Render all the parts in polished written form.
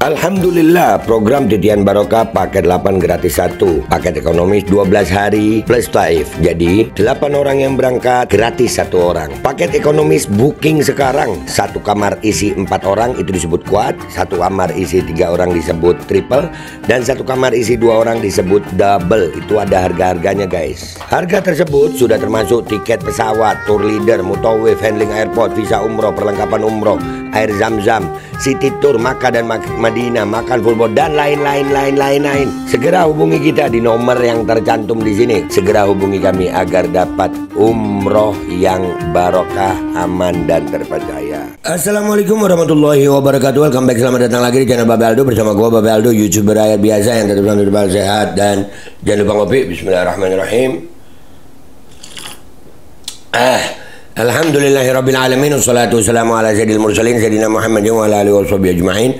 Alhamdulillah, program Titian Barokah paket 8 gratis 1, paket ekonomis 12 hari plus taif. Jadi 8 orang yang berangkat gratis 1 orang. Paket ekonomis booking sekarang, 1 kamar isi 4 orang itu disebut quad, 1 kamar isi 3 orang disebut triple, dan 1 kamar isi 2 orang disebut double. Itu ada harga-harganya guys. Harga tersebut sudah termasuk tiket pesawat, tour leader, mutawif, handling airport, visa umroh, perlengkapan umroh, air zam-zam, city tour, Makkah dan Madinah, makan full board, dan lain-lain. Segera hubungi kita di nomor yang tercantum di sini. Segera hubungi kami agar dapat umroh yang barokah, aman dan terpercaya. Assalamualaikum warahmatullahi wabarakatuh. Welcome back, selamat datang lagi di channel Babe Aldo bersama gua Babe Aldo, YouTuber rakyat biasa yang tetap selalu sehat dan jangan lupa ngopi. Bismillahirrahmanirrahim. Alhamdulillahirrabbilalamin. Wassalatu wassalamu ala sayyidil mursalin Sayyidina Muhammadin wa ala alihi wa sahbihi ajma'in.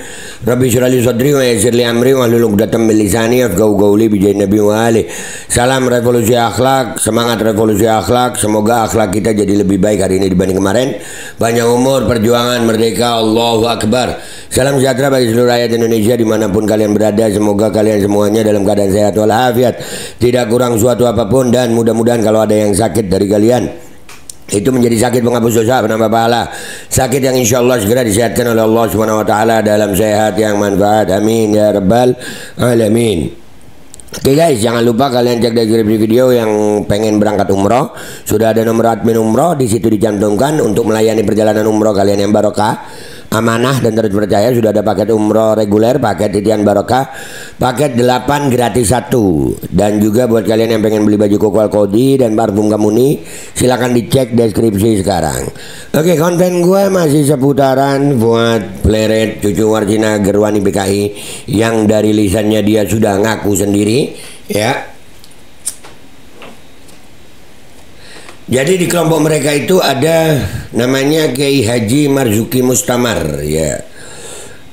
Rabbi syrah li sadri wa yassir li amri wa hlul 'uqdatam min lisani yafqahu qawli bi jahin nabi wa ali. Salam revolusi akhlak, semangat revolusi akhlak. Semoga akhlak kita jadi lebih baik hari ini dibanding kemarin. Panjang umur, perjuangan, merdeka, Allahu Akbar. Salam sejahtera bagi seluruh rakyat Indonesia dimanapun kalian berada. Semoga kalian semuanya dalam keadaan sehat walafiat, tidak kurang suatu apapun, dan mudah-mudahan kalau ada yang sakit dari kalian itu menjadi sakit penghapus dosa, penambah pahala, sakit yang insya Allah segera disehatkan oleh Allah Subhanahu wa Ta'ala dalam sehat yang manfaat, amin ya rabbal alamin. Oke guys, jangan lupa kalian cek deskripsi video yang pengen berangkat umroh. Sudah ada nomor admin umroh, di situ dicantumkan untuk melayani perjalanan umroh kalian yang barokah, amanah dan terus percaya. Sudah ada paket umroh reguler, paket Titian Barokah, paket 8 gratis 1, dan juga buat kalian yang pengen beli baju koko Al-Qodi dan parfum Kamuni, silahkan dicek deskripsi sekarang. Oke, konten gue masih seputaran buat pleret cucu Warcina Gerwani PKI yang dari lisannya dia sudah ngaku sendiri ya. Jadi di kelompok mereka itu ada namanya Kiai Haji Marzuki Mustamar ya,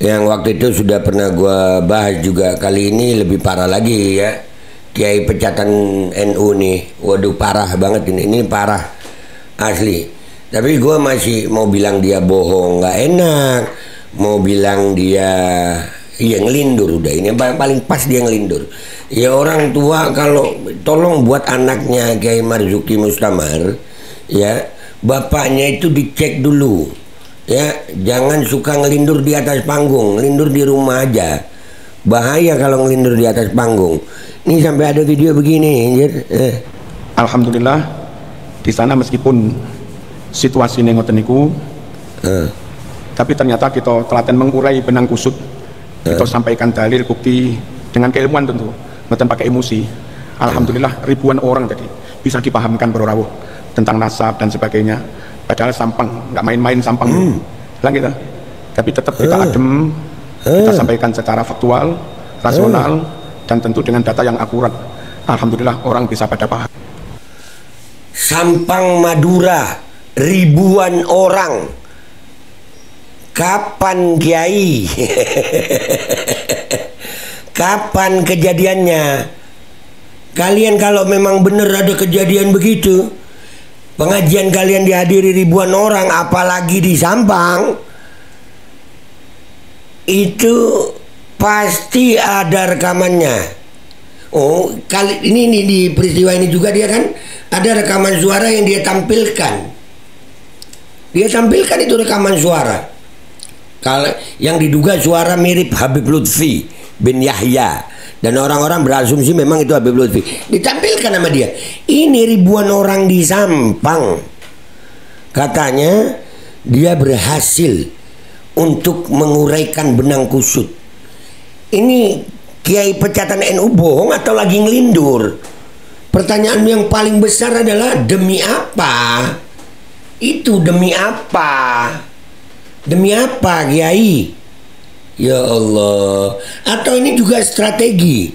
yang waktu itu sudah pernah gua bahas juga. Kali ini lebih parah lagi ya, Kiai pecatan NU nih. Waduh, parah banget ini parah asli. Tapi gua masih mau bilang dia bohong nggak enak, mau bilang dia ngelindur. Udah, ini paling pas dia ngelindur. Ya orang tua kalau tolong buat anaknya Kiai Marzuki Mustamar ya, bapaknya itu dicek dulu ya, jangan suka ngelindur di atas panggung, ngelindur di rumah aja. Bahaya kalau ngelindur di atas panggung. Ini sampai ada video begini anjir. Alhamdulillah di sana meskipun situasi ngoten niku, tapi ternyata kita telaten mengurai benang kusut. Kita sampaikan dalil bukti dengan keilmuan tentu, bukan pakai emosi. Alhamdulillah ribuan orang tadi bisa dipahamkan berawuh tentang nasab dan sebagainya. Padahal sampang, nggak main-main sampang lah kita. Tapi tetap kita adem, kita sampaikan secara faktual, rasional, dan tentu dengan data yang akurat. Alhamdulillah orang bisa pada paham. Sampang Madura ribuan orang. Kapan Kiai? Kapan kejadiannya? Kalian kalau memang benar ada kejadian begitu, pengajian kalian dihadiri ribuan orang, apalagi di Sampang, itu pasti ada rekamannya. Oh, kali ini di peristiwa ini juga dia kan ada rekaman suara yang dia tampilkan. Dia tampilkan itu rekaman suara. Kalau yang diduga suara mirip Habib Lutfi bin Yahya, dan orang-orang berasumsi memang itu Habib Lutfi, ditampilkan nama dia. Ini ribuan orang di Sampang, katanya dia berhasil untuk menguraikan benang kusut. Ini Kiai pecatan NU bohong atau lagi ngelindur? Pertanyaan yang paling besar adalah demi apa? Itu demi apa? Demi apa Kiai? Ya Allah. Atau ini juga strategi?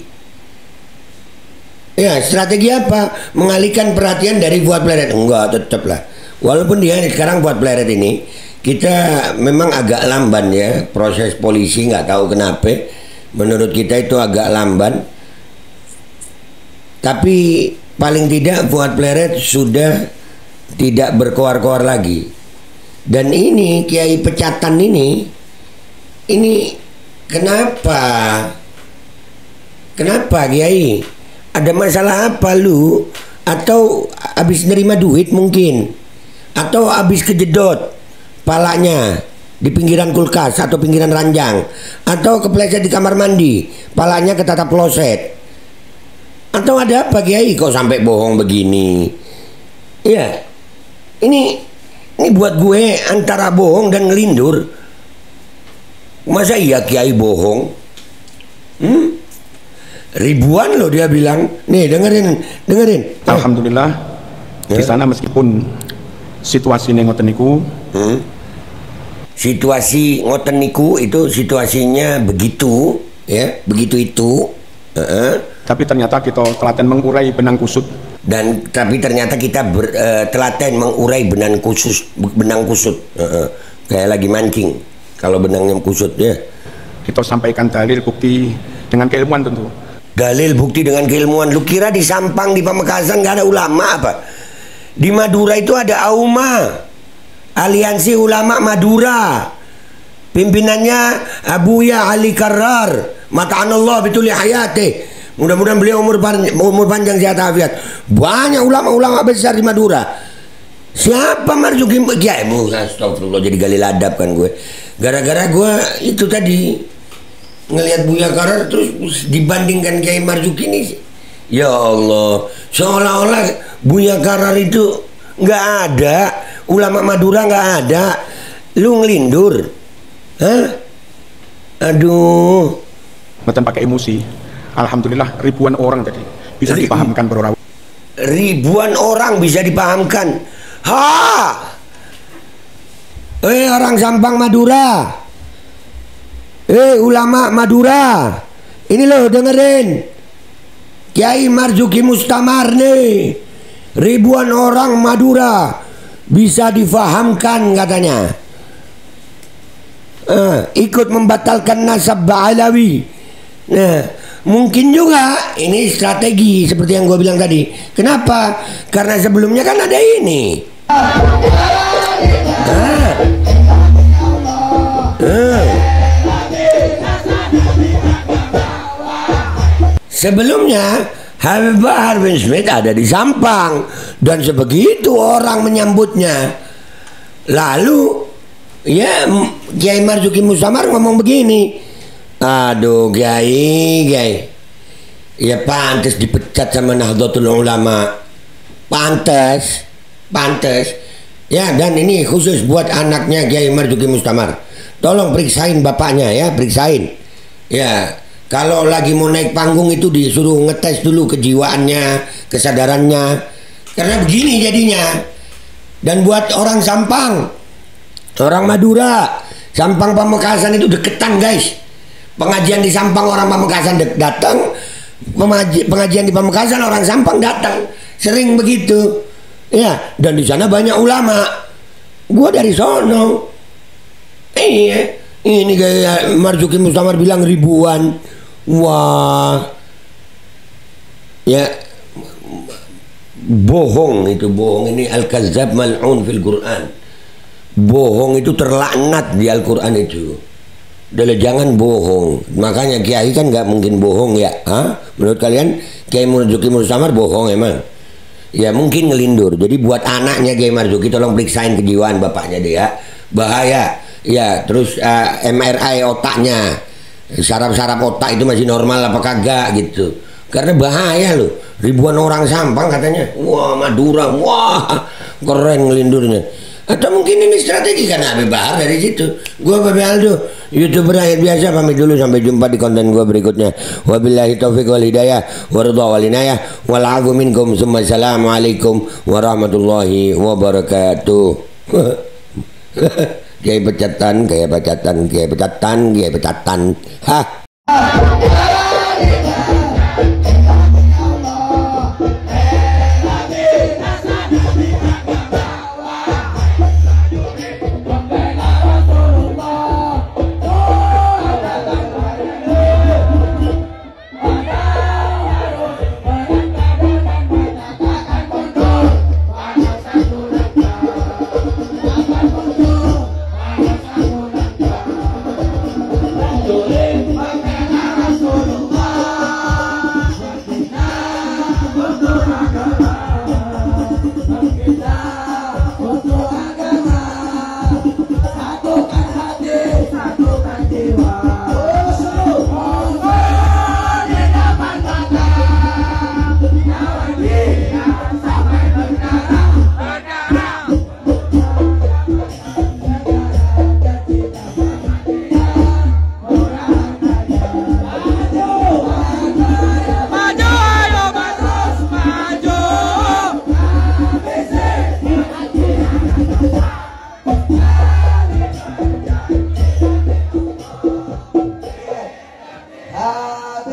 Ya, strategi apa? Mengalihkan perhatian dari Fuad Pleret? Enggak, tetaplah. Walaupun dia sekarang Fuad Pleret ini, kita memang agak lamban ya, proses polisi, nggak tahu kenapa. Menurut kita itu agak lamban. Tapi paling tidak Fuad Pleret sudah tidak berkoar-koar lagi. Dan ini Kiai pecatan ini Kenapa? Kenapa Kiai? Ada masalah apa lu? Atau habis nerima duit mungkin? Atau habis kejedot palanya di pinggiran kulkas atau pinggiran ranjang? Atau kepleset di kamar mandi, palanya ketatap kloset? Atau ada apa Kiai kok sampai bohong begini? Ya, ini buat gue antara bohong dan ngelindur. Masa iya Kiai bohong? Ribuan loh dia bilang. Nih dengerin. Alhamdulillah di sana meskipun situasi ngoten niku. Situasi ngoten niku itu situasinya begitu, ya, begitu itu. Tapi ternyata kita telaten mengurai benang kusut. Dan tapi ternyata kita telaten mengurai benang kusut. Kayak lagi mancing. Kalau benangnya kusut ya. Kita sampaikan dalil bukti dengan keilmuan tentu. Dalil bukti dengan keilmuan. Lu kira di Sampang, di Pamekasan gak ada ulama apa? Di Madura itu ada AUMA, Aliansi Ulama Madura. Pimpinannya Abuya Ali Karrar, mata'anallah bituli hayati. Mudah-mudahan beliau umur panjang sehat afiat. Banyak ulama-ulama besar di Madura. Siapa Marzuki Kiai? Astagfirullah, jadi gali ladap kan gue. Gara-gara gue itu tadi ngelihat Buya Karrar terus dibandingkan Kiai Marzuki ini, ya Allah, seolah-olah Buya Karrar itu nggak ada, ulama Madura nggak ada, lu ngelindur, hah? Aduh, meten pakai emosi. Alhamdulillah ribuan orang tadi bisa dipahamkan bro. Ribuan orang bisa dipahamkan. Orang Sampang Madura. Ulama Madura, ini loh dengerin Kiai Marzuki Mustamar nih. Ribuan orang Madura bisa difahamkan katanya. Ikut membatalkan nasab Ba'alawi. Nah, mungkin juga ini strategi seperti yang gue bilang tadi. Kenapa? Karena sebelumnya kan ada ini. Sebelumnya Habib Bahar bin Smith ada di Sampang dan sebegitu orang menyambutnya. Lalu ya Kiai Marzuki Mustamar ngomong begini, aduh Kiai, ya pantas dipecat sama Nahdlatul Ulama, pantas. Ya, dan ini khusus buat anaknya Kiai Marzuki Mustamar. Tolong periksain bapaknya ya, periksain. Ya. Kalau lagi mau naik panggung itu disuruh ngetes dulu kejiwaannya, kesadarannya. Karena begini jadinya. Dan buat orang Sampang, orang Madura, Sampang Pamekasan itu deketan guys. Pengajian di Sampang orang Pamekasan datang, pengajian di Pamekasan orang Sampang datang. Sering begitu. Ya, dan di sana banyak ulama. Gua dari sono. Iya, ini kayak Marzuki Mustamar bilang ribuan. Wah, ya bohong itu, bohong ini al-kazzab mal'un fil Quran. Bohong itu terlaknat di Al-Quran itu. Udah jangan bohong. Makanya Kiai kan nggak mungkin bohong ya. Menurut kalian Kiai Marzuki Mustamar bohong emang? Ya mungkin ngelindur. Jadi buat anaknya Kiai Marzuki tolong periksain kejiwaan bapaknya dia. Bahaya. Ya terus MRI otaknya. Saraf-saraf otak itu masih normal apa kagak gitu. Karena bahaya loh. Ribuan orang Sampang katanya. Wah Madura, wah keren ngelindurnya. Atau mungkin ini strategi karena Habib Bahar dari situ. Gua Babe Aldo, YouTuber rakyat biasa, pamit dulu sampai jumpa di konten gua berikutnya. Wabillahi taufiq wal hidayah wa ridha wal inayah wal afu minkum. Assalamualaikum warahmatullahi wabarakatuh. Kiai pecatan.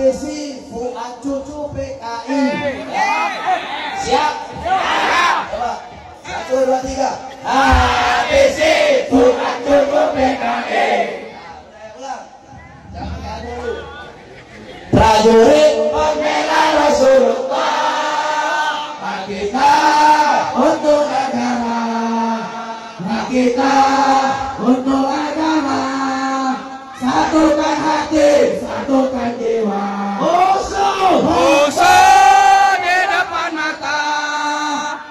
Habisi Fuad cucu PKI. Siap? Coba 1, 2, 3. Habisi Fuad cucu PKI. Ulang. Jangan kayak dulu. Prajurit pembela Rasulullah, kita untuk negara, kita untuk agama, satukan hati, satukan jiwa. Musuh di depan mata,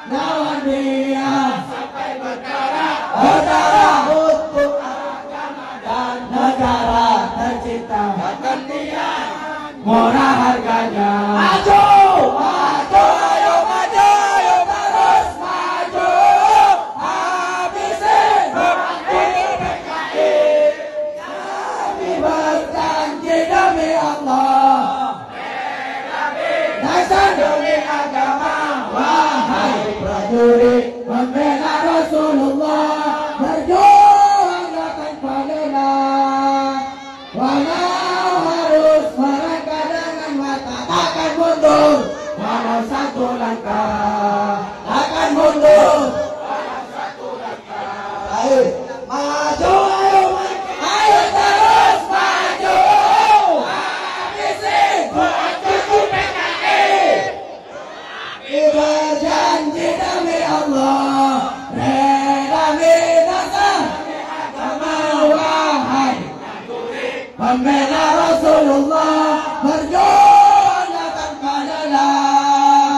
lawan dia sampai berdarah untuk agama dan negara tercinta. Kepentingan murah harganya. Maju, maju, ayo maju, ayo terus maju. Habisi PKI. Kami berjanji demi Allah, dasar demi agama. Wahai prajurit pembela Rasulullah, berjuang tanpa lelah. Walau harus merangkak dengan mata, takkan mundur walau satu langkah. Takkan mundur walau satu langkah. Ayo maju, ayo maju, ayo terus maju. Habisi Fuad cucu PKI. Kami berjanji demi Allah, rela binasa demi agama. Wahai pembela Rasulullah, berjuang tanpa lelah.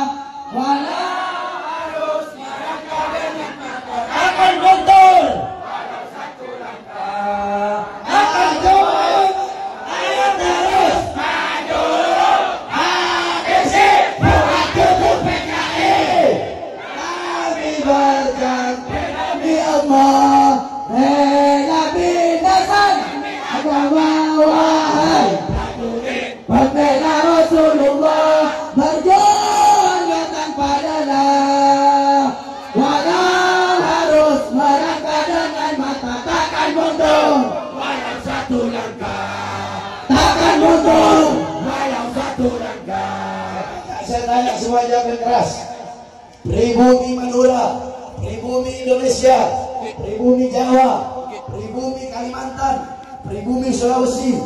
Walau harus merangkak dengan mata, takkan mundur walau satu langkah. Maju, ayo terus maju. Habisi Fuad cucu PKI. Kami berjanji demi Allah, rela binasa agama. Wahai pembela Rasulullah, berjuang tanpa lelah. Walau harus merangkak dengan mata, takkan mundur walau satu langkah. Takkan mundur walau satu langkah. Saya tanya semuanya keras. Pribumi Madura, pribumi Indonesia, pribumi Jawa, pribumi Kalimantan, pribumi Sulawesi,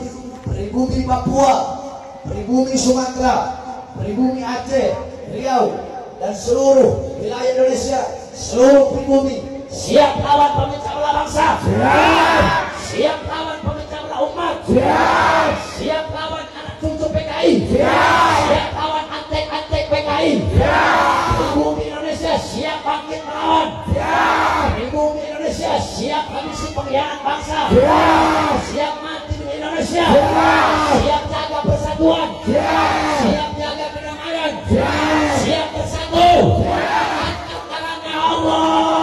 pribumi Papua, pribumi Sumatera, pribumi Aceh, Riau, dan seluruh wilayah Indonesia, seluruh pribumi siap lawan pemecah belah bangsa. Siap. Siap lawan pemecah belah umat. Siap. Siap lawan anak cucu PKI. Siap. Siap lawan antek-antek PKI. Siap. Pribumi Indonesia siap bangkit melawan. Siap. Pribumi Indonesia siap habisi pengkhianat bangsa. Siap. Siap mati demi Indonesia. Siap. Siap jaga persatuan. Siap. Siap jaga kedamaian. Siap. Siap bersatu. Siap. Angkat tangannya Allah.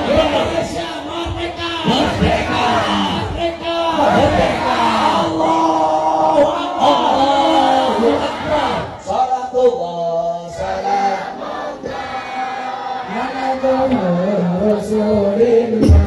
Indonesia merdeka. Merdeka. Merdeka. Merdeka. Allahu Akbar. Salatullah salam ala Rasulillah.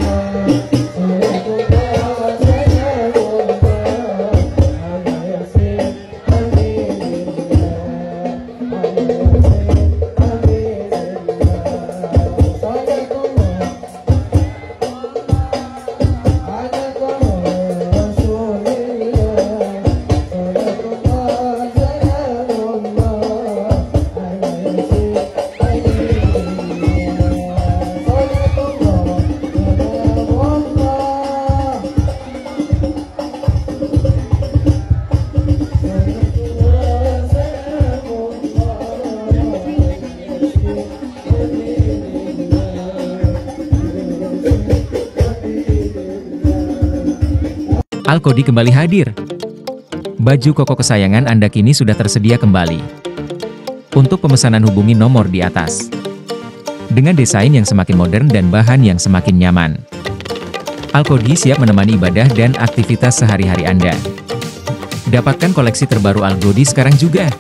Al-Kodi kembali hadir. Baju koko kesayangan Anda kini sudah tersedia kembali. Untuk pemesanan hubungi nomor di atas. Dengan desain yang semakin modern dan bahan yang semakin nyaman. Al-Kodi siap menemani ibadah dan aktivitas sehari-hari Anda. Dapatkan koleksi terbaru Al-Kodi sekarang juga.